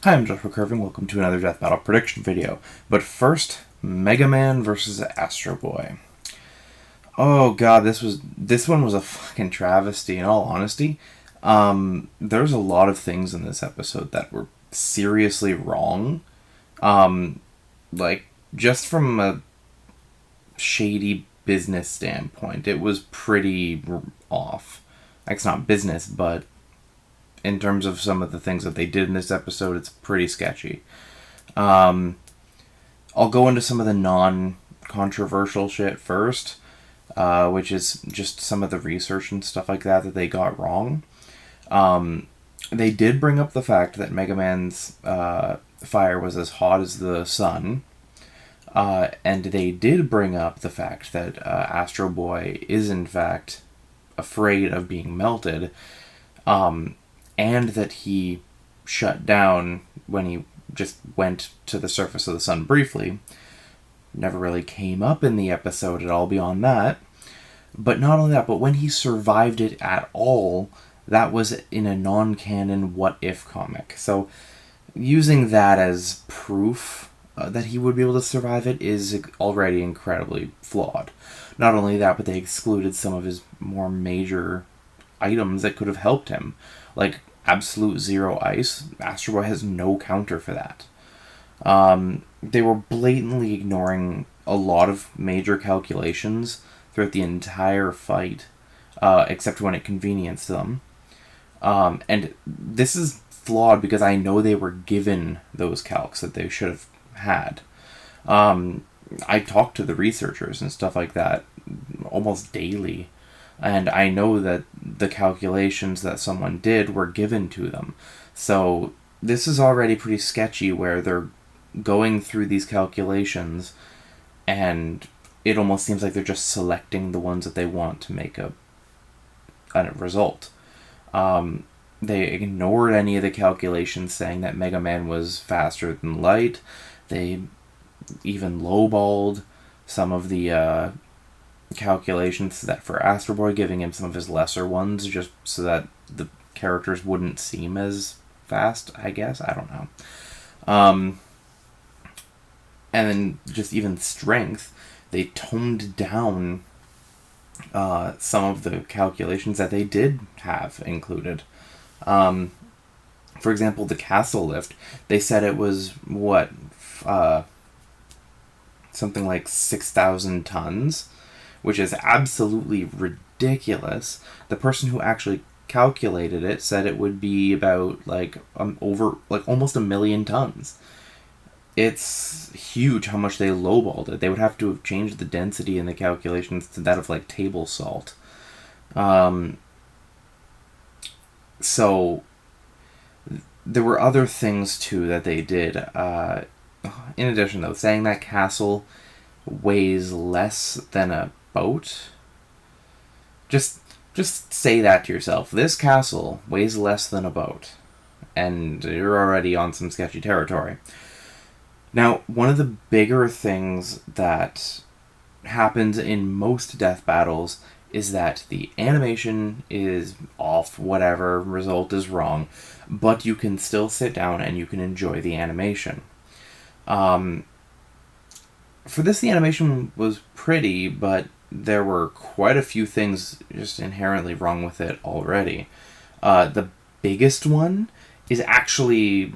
Hi, I'm Joshua Curving. Welcome to another Death Battle prediction video. But first, Megaman versus Astro Boy. Oh god, this one was a fucking travesty. In all honesty, there's a lot of things in this episode that were seriously wrong. Like just from a shady business standpoint, it was pretty off. Like, it's not business, but in terms of some of the things that they did in this episode, it's pretty sketchy. I'll go into some of the non-controversial shit first, which is just some of the research and stuff like that they got wrong. They did bring up the fact that Mega Man's fire was as hot as the sun, and they did bring up the fact that Astro Boy is in fact afraid of being melted, and that he shut down when he just went to the surface of the sun briefly. Never really came up in the episode at all beyond that. But not only that, but when he survived it at all, that was in a non-canon what-if comic. So using that as proof that he would be able to survive it is already incredibly flawed. Not only that, but they excluded some of his more major items that could have helped him. Like absolute zero ice. Astro Boy has no counter for that. They were blatantly ignoring a lot of major calculations throughout the entire fight, except when it convenienced them. And this is flawed because I know they were given those calcs that they should have had. I talked to the researchers and stuff like that almost daily, and I know that the calculations that someone did were given to them. So this is already pretty sketchy where they're going through these calculations and it almost seems like they're just selecting the ones that they want to make a result. They ignored any of the calculations saying that Mega Man was faster than light. They even lowballed some of the calculations that for Astro Boy, giving him some of his lesser ones just so that the characters wouldn't seem as fast, I guess. I don't know. And then just even strength, they toned down some of the calculations that they did have included. For example, the castle lift, they said it was, something like 6,000 tons, which is absolutely ridiculous. The person who actually calculated it said it would be about over almost 1,000,000 tons. It's huge how much they lowballed it. They would have to have changed the density in the calculations to that of table salt. So there were other things too that they did. In addition, though, saying that castle weighs less than a boat. Just say that to yourself. This castle weighs less than a boat, and you're already on some sketchy territory. Now, one of the bigger things that happens in most death battles is that the animation is off, whatever, result is wrong, but you can still sit down and you can enjoy the animation. For this, the animation was pretty, but there were quite a few things just inherently wrong with it already. The biggest one is actually,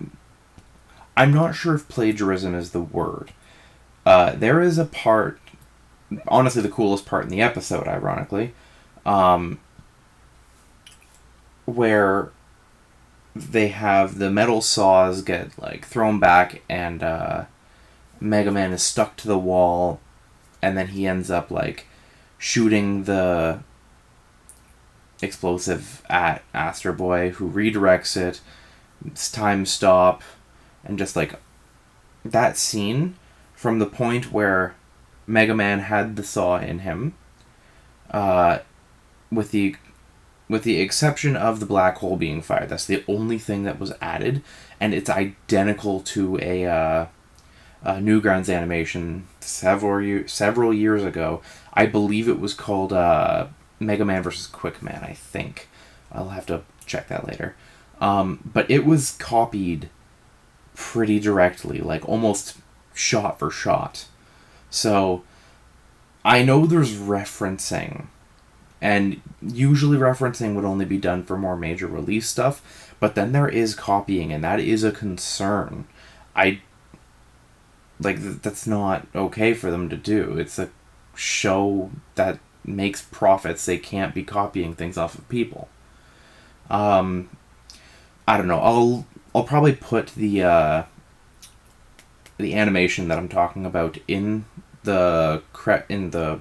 I'm not sure if plagiarism is the word. There is a part, honestly the coolest part in the episode, ironically, where they have the metal saws get thrown back and Mega Man is stuck to the wall, and then he ends up shooting the explosive at Astro Boy, who redirects it. It's time stop, and just that scene from the point where Mega Man had the saw in him, with the exception of the black hole being fired. That's the only thing that was added, and it's identical to a Newgrounds animation several years ago. I believe it was called Mega Man vs. Quickman, I think. I'll have to check that later. But it was copied pretty directly, like almost shot for shot. So I know there's referencing, and usually referencing would only be done for more major release stuff, but then there is copying, and that is a concern. I like that's not okay for them to do. It's a show that makes profits. They can't be copying things off of people. I don't know. I'll probably put the animation that I'm talking about in the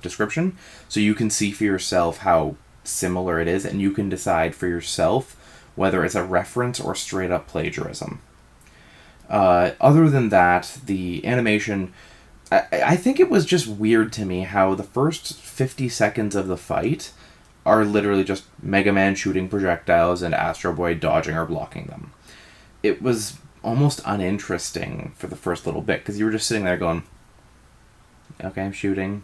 description, so you can see for yourself how similar it is, and you can decide for yourself whether it's a reference or straight up plagiarism. Other than that, the animation, I think it was just weird to me how the first 50 seconds of the fight are literally just Mega Man shooting projectiles and Astro Boy dodging or blocking them. It was almost uninteresting for the first little bit, because you were just sitting there going, okay, shooting,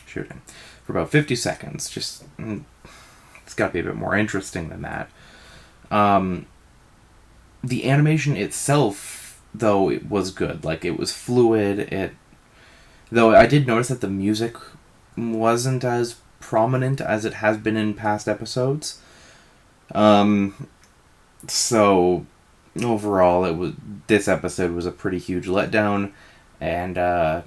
for about 50 seconds. Just, it's got to be a bit more interesting than that. The animation itself, though, it was good. Like, it was fluid. Though I did notice that the music wasn't as prominent as it has been in past episodes. So overall, this episode was a pretty huge letdown, and a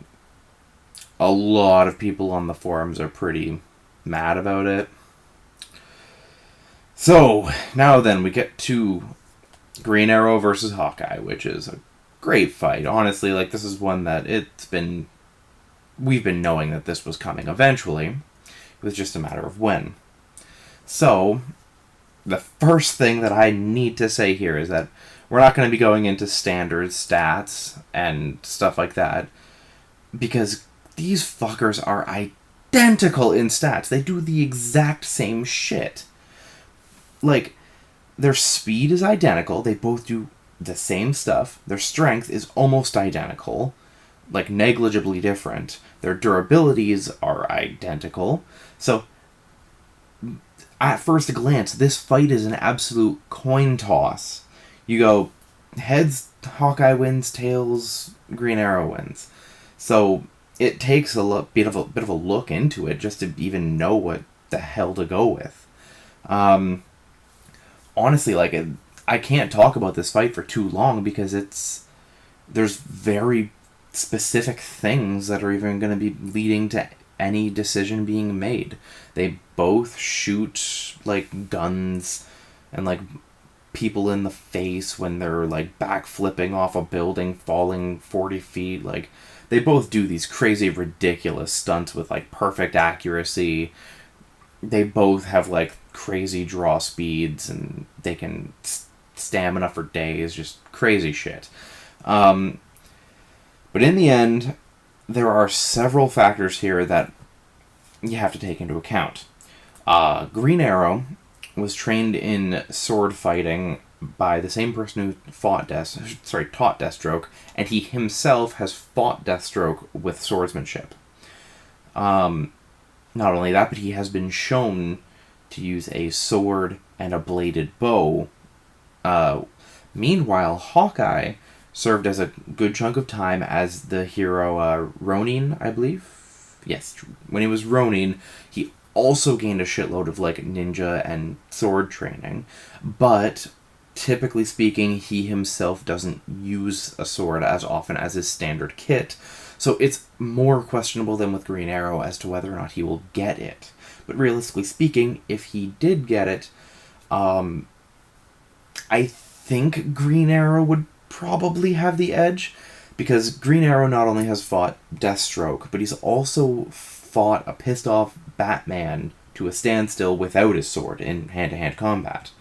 lot of people on the forums are pretty mad about it. So now then, we get to Green Arrow versus Hawkeye, which is a great fight. Honestly, like, this is one that we've been knowing that this was coming eventually. It was just a matter of when. So the first thing that I need to say here is that we're not going to be going into standard stats and stuff like that, because these fuckers are identical in stats. They do the exact same shit. Like, their speed is identical. They both do the same stuff. Their strength is almost identical, like negligibly different. Their durabilities are identical. So at first glance, this fight is an absolute coin toss. You go, heads, Hawkeye wins, tails, Green Arrow wins. So it takes a bit of a look into it just to even know what the hell to go with. Honestly, like, I can't talk about this fight for too long, because there's very specific things that are even going to be leading to any decision being made. They both shoot, like, guns and, like, people in the face when they're, like, backflipping off a building, falling 40 feet. Like, they both do these crazy, ridiculous stunts with, like, perfect accuracy. They both have, like, crazy draw speeds, and they can stamina for days. Just crazy shit. But in the end, there are several factors here that you have to take into account. Green Arrow was trained in sword fighting by the same person who taught Deathstroke, and he himself has fought Deathstroke with swordsmanship. Not only that, but he has been shown to use a sword and a bladed bow. Meanwhile, Hawkeye served as a good chunk of time as the hero Ronin, I believe. Yes, when he was Ronin, he also gained a shitload of, like, ninja and sword training, but typically speaking, he himself doesn't use a sword as often as his standard kit, so it's more questionable than with Green Arrow as to whether or not he will get it. But realistically speaking, if he did get it, I think Green Arrow would probably have the edge, because Green Arrow not only has fought Deathstroke, but he's also fought a pissed off Batman to a standstill without his sword in hand-to-hand combat.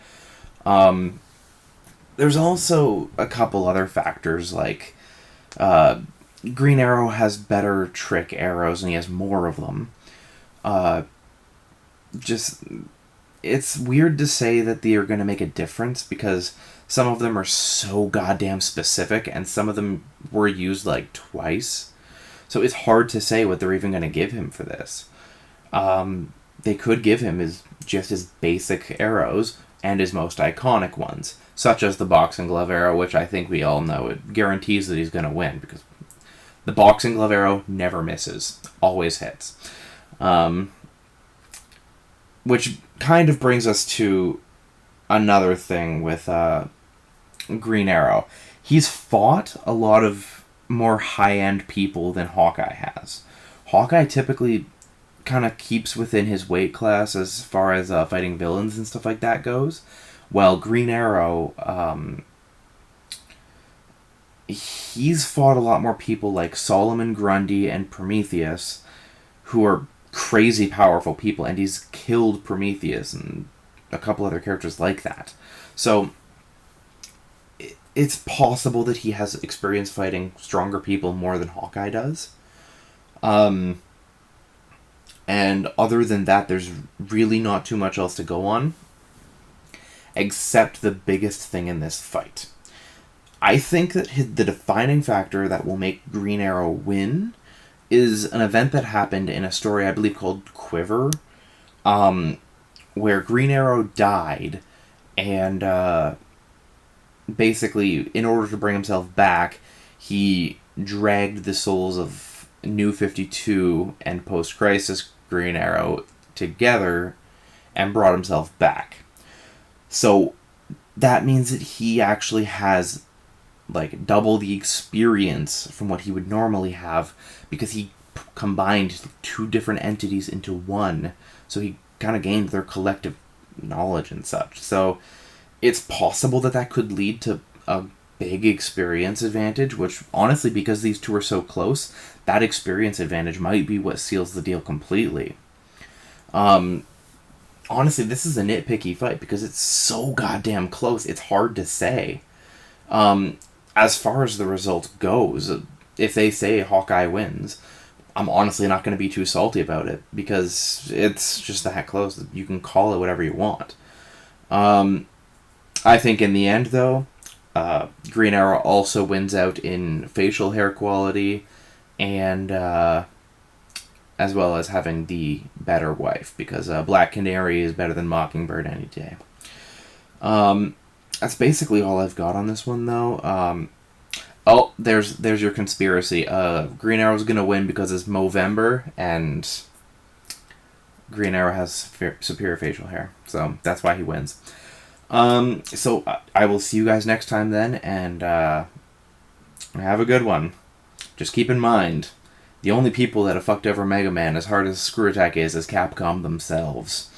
There's also a couple other factors, like Green Arrow has better trick arrows and he has more of them. It's weird to say that they are going to make a difference, because some of them are so goddamn specific, and some of them were used, like, twice. So it's hard to say what they're even going to give him for this. they could give him is just his basic arrows and his most iconic ones, such as the boxing glove arrow, which I think we all know it guarantees that he's going to win, because the boxing glove arrow never misses, always hits. Which kind of brings us to another thing with Green Arrow. He's fought a lot of more high-end people than Hawkeye has. Hawkeye typically kind of keeps within his weight class as far as fighting villains and stuff like that goes, while Green Arrow, he's fought a lot more people like Solomon Grundy and Prometheus, who are crazy powerful people, and he's killed Prometheus and a couple other characters like that. So it's possible that he has experience fighting stronger people more than Hawkeye does. And other than that, there's really not too much else to go on, except the biggest thing in this fight. I think that the defining factor that will make Green Arrow win is an event that happened in a story I believe called Quiver, where Green Arrow died, and basically, in order to bring himself back, he dragged the souls of New 52 and Post-Crisis Green Arrow together and brought himself back. So that means that he actually has like double the experience from what he would normally have, because he combined two different entities into one, so he kind of gained their collective knowledge and such. So it's possible that that could lead to a big experience advantage, which honestly, because these two are so close, that experience advantage might be what seals the deal completely. Honestly, this is a nitpicky fight because it's so goddamn close, it's hard to say. As far as the result goes, if they say Hawkeye wins, I'm honestly not going to be too salty about it, because it's just that close. You can call it whatever you want. I think in the end, though, Green Arrow also wins out in facial hair quality, and as well as having the better wife, because Black Canary is better than Mockingbird any day. That's basically all I've got on this one, though. Oh, there's your conspiracy. Green Arrow's gonna win because it's Movember, and Green Arrow has superior facial hair, so that's why he wins. So I will see you guys next time then, and have a good one. Just keep in mind, the only people that have fucked over Megaman as hard as Screw Attack is Capcom themselves.